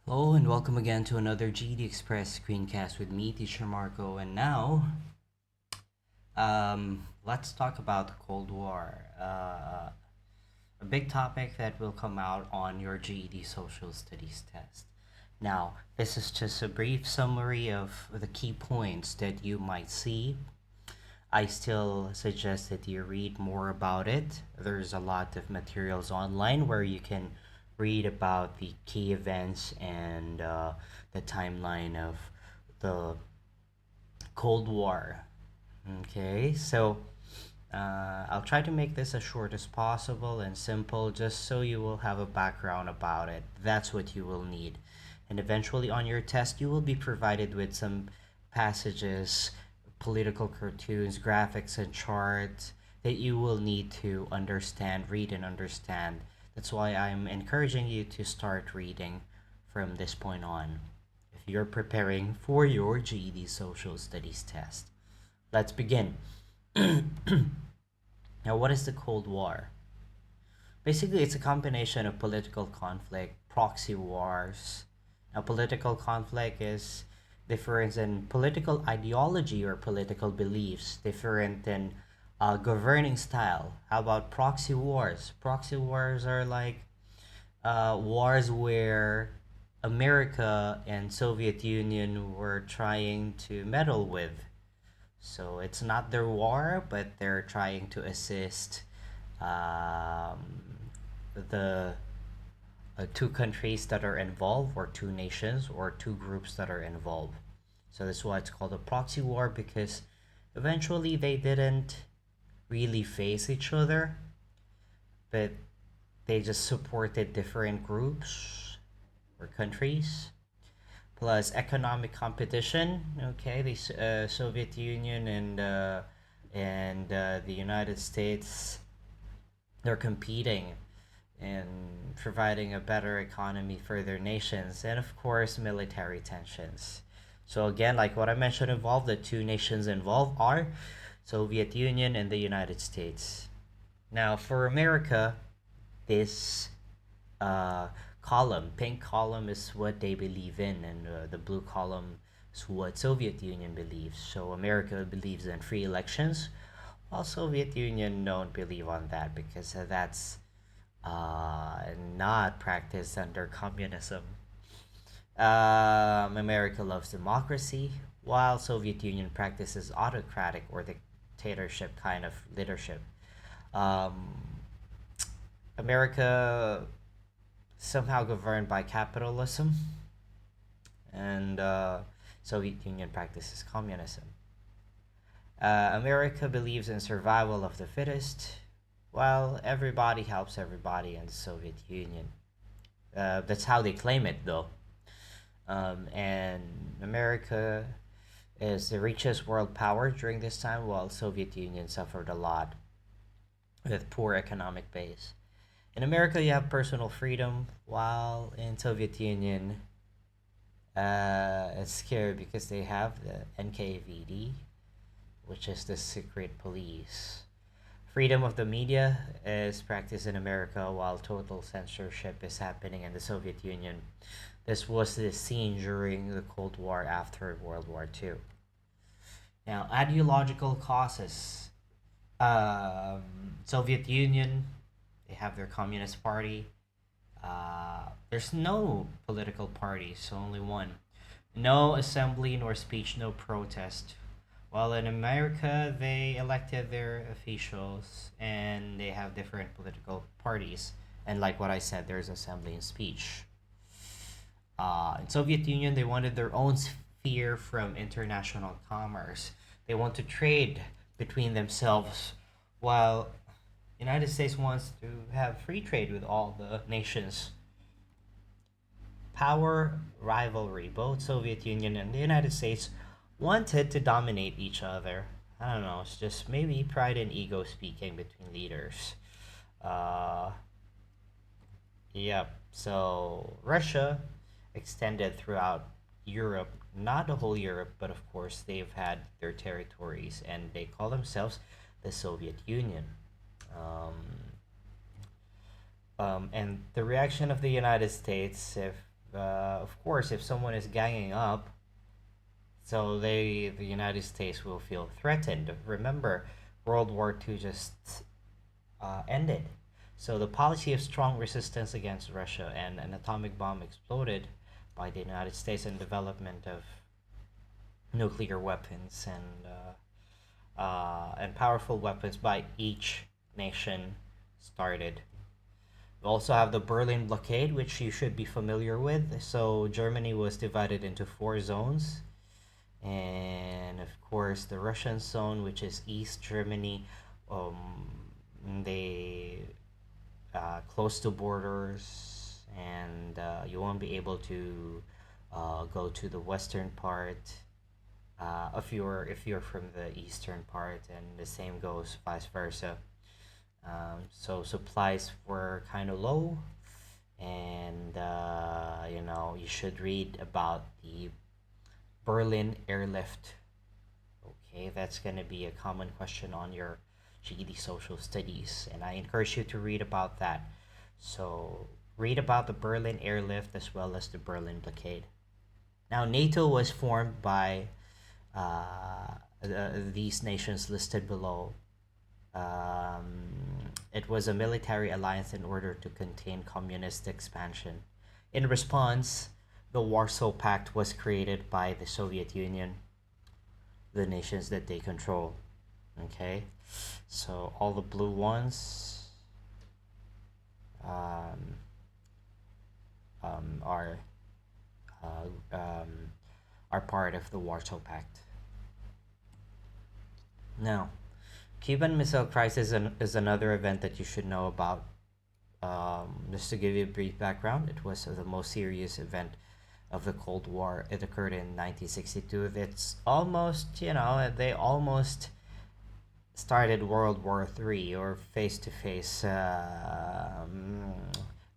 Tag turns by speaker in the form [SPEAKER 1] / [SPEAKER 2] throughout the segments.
[SPEAKER 1] Hello and welcome again to another GD Express screencast with me, Teacher Marco. And now, let's talk about the Cold War. A big topic that will come out on your GED Social Studies test. Now, this is just a brief summary of the key points that you might see. I still suggest that you read more about it. There's a lot of materials online where you can read about the key events and the timeline of the Cold War. Okay, so I'll try to make this as short as possible and simple just so you will have a background about it. That's what you will need. And eventually, on your test, you will be provided with some passages, political cartoons, graphics, and charts that you will need to understand, read, and understand. That's why I'm encouraging you to start reading from this point on if you're preparing for your GED Social Studies test. Let's begin. Now, what is the Cold War? Basically, it's a combination of political conflict, proxy wars. Now, political conflict is different in political ideology or political beliefs, different in governing style. How about proxy wars? Proxy wars are like wars where America and Soviet Union were trying to meddle with. So it's not their war, but they're trying to assist um, the two countries that are involved, or two nations, or two groups that are involved. So that's why it's called a proxy war, because eventually they didn't really face each other, but they just supported different groups or countries. Plus economic competition. Okay, the Soviet Union and the United States, they're competing and providing a better economy for their nations, and of course military tensions. So again, like what I mentioned involved, the two nations involved are Soviet Union and the United States. Now for America, this uh, column, pink column, is what they believe in, and the blue column is what Soviet Union believes. So America believes in free elections, while Soviet Union don't believe on that because that's not practiced under communism. America loves democracy, while Soviet Union practices autocratic or dictatorship kind of leadership. Um, America somehow governed by capitalism, and Soviet Union practices communism. America believes in survival of the fittest, while everybody helps everybody in the Soviet Union. That's how they claim it, though. And America is the richest world power during this time, while Soviet Union suffered a lot with poor economic base. In America, you have personal freedom, while in Soviet Union, it's scary because they have the NKVD, which is the secret police. Freedom of the media is practiced in America, while total censorship is happening in the Soviet Union. This was the scene during the Cold War after World War II. Now, ideological causes. Soviet Union, they have their Communist Party. There's no political party, so only one. No assembly nor speech, no protest. While in America, they elected their officials and they have different political parties. And like what I said, there's assembly and speech. In Soviet Union, they wanted their own sphere from international commerce. They want to trade between themselves, while United States wants to have free trade with all the nations. Power rivalry. Both Soviet Union and the United States wanted to dominate each other. I don't know. It's just maybe pride and ego speaking between leaders. Uh, yep. So Russia extended throughout Europe, not the whole Europe, but of course they've had their territories, and they call themselves the Soviet Union. Um, and the reaction of the United States, if of course, if someone is ganging up, so the United States will feel threatened. Remember, World War II just ended. So the policy of strong resistance against Russia and an atomic bomb exploded by the United States and development of nuclear weapons and powerful weapons by each nation started. We also have the Berlin blockade, which you should be familiar with. So Germany was divided into four zones, and of course the Russian zone, which is East Germany. They close to borders, and you won't be able to go to the western part if you're from the eastern part, and the same goes vice versa. So supplies were kind of low, and you should read about the Berlin airlift. Okay, that's going to be a common question on your GED social studies, and I encourage you to read about that. So read about the Berlin airlift as well as the Berlin blockade. Now, NATO was formed by these nations listed below. It was a military alliance in order to contain communist expansion. In response, the Warsaw Pact was created by the Soviet Union, the nations that they control. Okay, so all the blue ones um, are uh, um, are part of the Warsaw Pact. Now, Cuban Missile Crisis is another event that you should know about. Just to give you a brief background, it was the most serious event of the Cold War. It occurred in 1962. It's almost, they almost started World War III, or face-to-face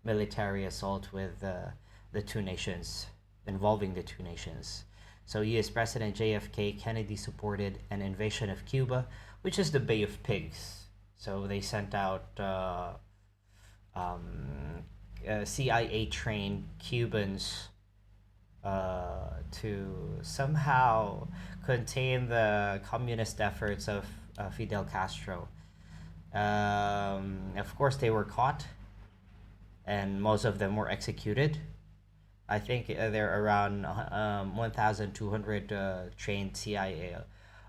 [SPEAKER 1] military assault with the two nations, involving the two nations. So U.S. President JFK Kennedy supported an invasion of Cuba, which is the Bay of Pigs. So they sent out CIA-trained Cubans to somehow contain the communist efforts of Fidel Castro. Of course, they were caught, and most of them were executed. I think there are around 1,200 trained CIA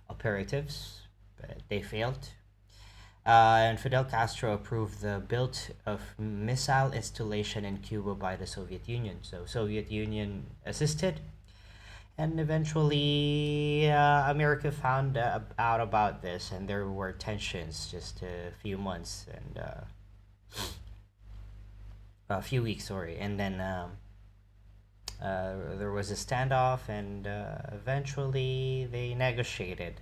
[SPEAKER 1] operatives, but they failed. And Fidel Castro approved the build of missile installation in Cuba by the Soviet Union. So Soviet Union assisted, and eventually America found out about this, and there were tensions just a few months and a few weeks, sorry, and then there was a standoff, and eventually they negotiated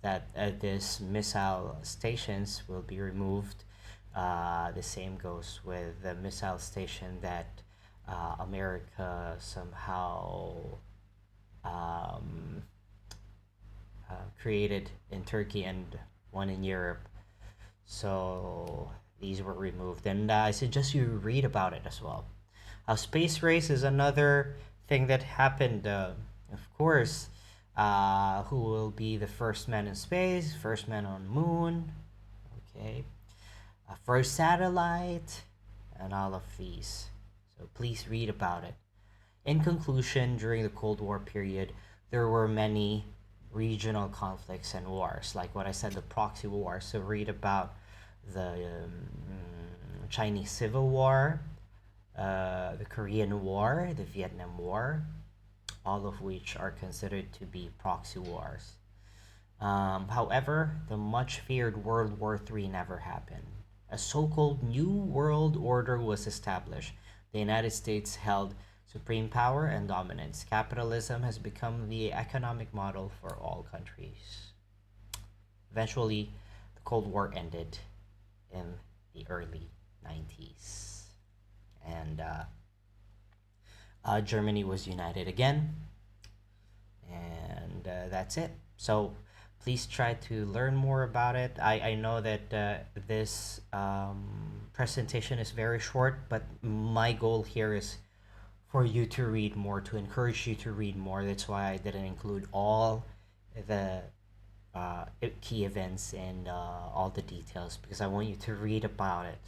[SPEAKER 1] that these missile stations will be removed. The same goes with the missile station that America somehow um, created in Turkey and one in Europe. So these were removed, and I suggest you read about it as well. Space race is another thing that happened. Of course, who will be the first man in space, first man on moon, okay, first satellite, and all of these. So please read about it. In conclusion, during the Cold War period, there were many regional conflicts and wars, like what I said, the proxy war. So read about the Chinese Civil War, the Korean War, the Vietnam War, all of which are considered to be proxy wars. However, the much feared World War III never happened. A so called New World Order was established. The United States held supreme power and dominance. Capitalism has become the economic model for all countries. Eventually, the Cold War ended in the early 90s. And Germany was united again, and that's it. So please try to learn more about it. I know that this presentation is very short, but my goal here is for you to read more, to encourage you to read more. That's why I didn't include all the key events and all the details, because I want you to read about it.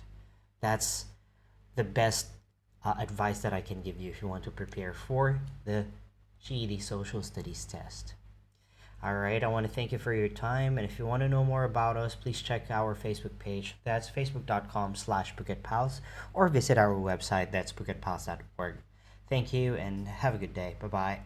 [SPEAKER 1] That's the best advice that I can give you if you want to prepare for the GED Social Studies test. All right, I want to thank you for your time. And if you want to know more about us, please check our Facebook page. That's facebook.com/Phuket PALS, or visit our website. That's phuketpals.org. Thank you and have a good day. Bye bye.